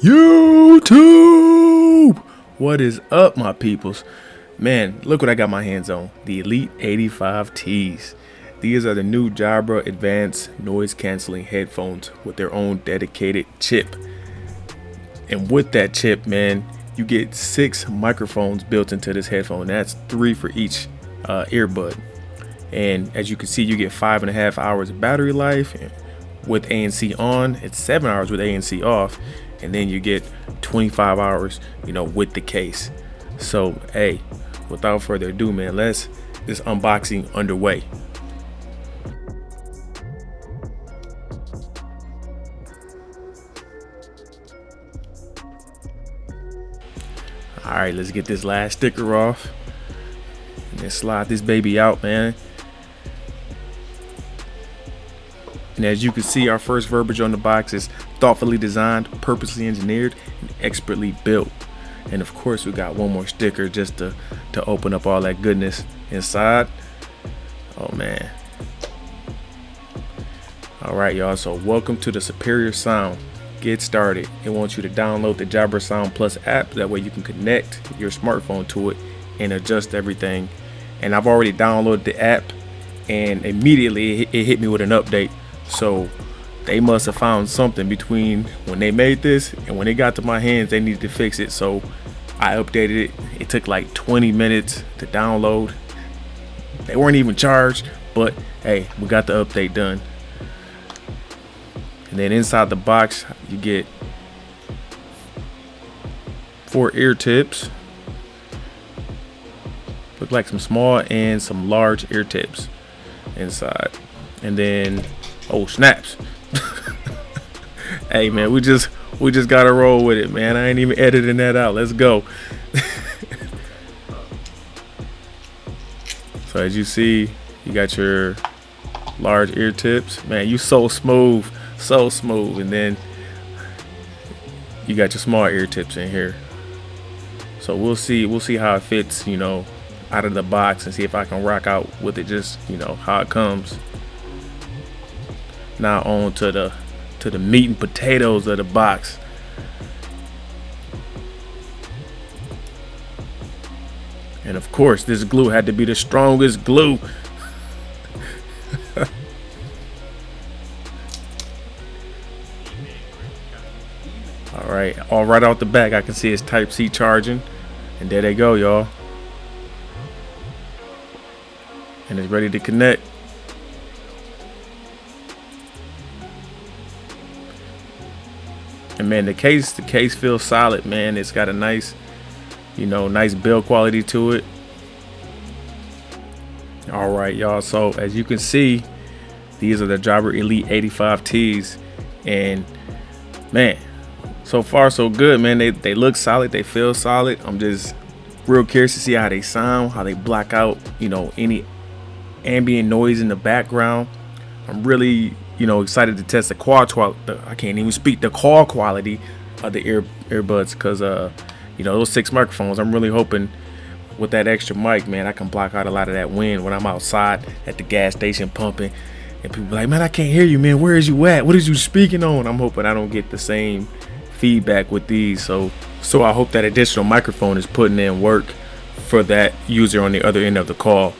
YouTube! What is up, my peoples? Man, look what I got my hands on. The Elite 85Ts. These are the new Jabra advanced noise canceling headphones with their own dedicated chip. And with that chip, man, you get 6 microphones built into this headphone. That's 3 for each earbud. And as you can see, you get 5.5 hours of battery life. With ANC on, it's 7 hours with ANC off. And then you get 25 hours, with the case. So, hey, without further ado, man, let's this unboxing underway. All right, let's get this last sticker off and then slide this baby out, man. And as you can see, our first verbiage on the box is thoughtfully designed, purposely engineered, and expertly built. And of course, we got one more sticker just to open up all that goodness inside. Oh man. All right, y'all. So welcome to the superior sound. Get started. It wants you to download the Jabra Sound Plus app. That way you can connect your smartphone to it and adjust everything. And I've already downloaded the app, and immediately it hit me with an update. So they must have found something between when they made this and when it got to my hands. They needed to fix it, so I updated it. It took like 20 minutes to download. They weren't even charged, but hey, we got the update done. And then inside the box, you get 4 ear tips. Look like some small and some large ear tips inside. And then, oh snaps. Hey man, we just gotta roll with it, man. I ain't even editing that out. Let's go. So as you see, you got your large ear tips. Man, you so smooth. And then you got your small ear tips in here. So we'll see how it fits, out of the box, and see if I can rock out with it, just how it comes. Now on to the meat and potatoes of the box. And of course, this glue had to be the strongest glue. All right out the back, I can see it's Type-C charging, and there they go, y'all. And it's ready to connect. And man, the case feels solid, man. It's got a nice, nice build quality to it. All right, y'all. So as you can see, these are the Jabra Elite 85Ts, and man, so far so good, man. They look solid, they feel solid. I'm just real curious to see how they sound, how they block out, any ambient noise in the background. I'm really, excited to test the call quality of the earbuds, because those 6 microphones, I'm really hoping with that extra mic, man, I can block out a lot of that wind when I'm outside at the gas station pumping, and people like, man, I can't hear you, man. Where is you at? What is you speaking on? I'm hoping I don't get the same feedback with these. So I hope that additional microphone is putting in work for that user on the other end of the call.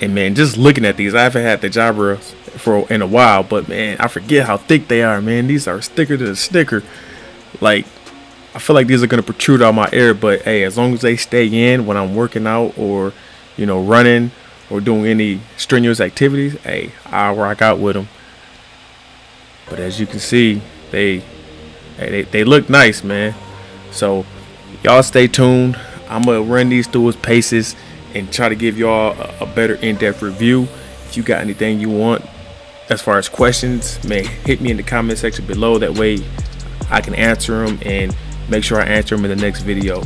And man, just looking at these, I haven't had the Jabra in a while, but man, I forget how thick they are, man. These are sticker to sticker. Like, I feel like these are gonna protrude out my ear, but hey, as long as they stay in when I'm working out or running or doing any strenuous activities, hey, I'll rock out with them. But as you can see, they look nice, man. So y'all stay tuned. I'm gonna run these through its paces and try to give y'all a better in-depth review. If you got anything you want as far as questions, man, hit me in the comment section below. That way I can answer them and make sure I answer them in the next video.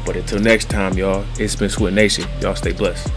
But until next time, y'all, it's been Sweat Nation. Y'all stay blessed.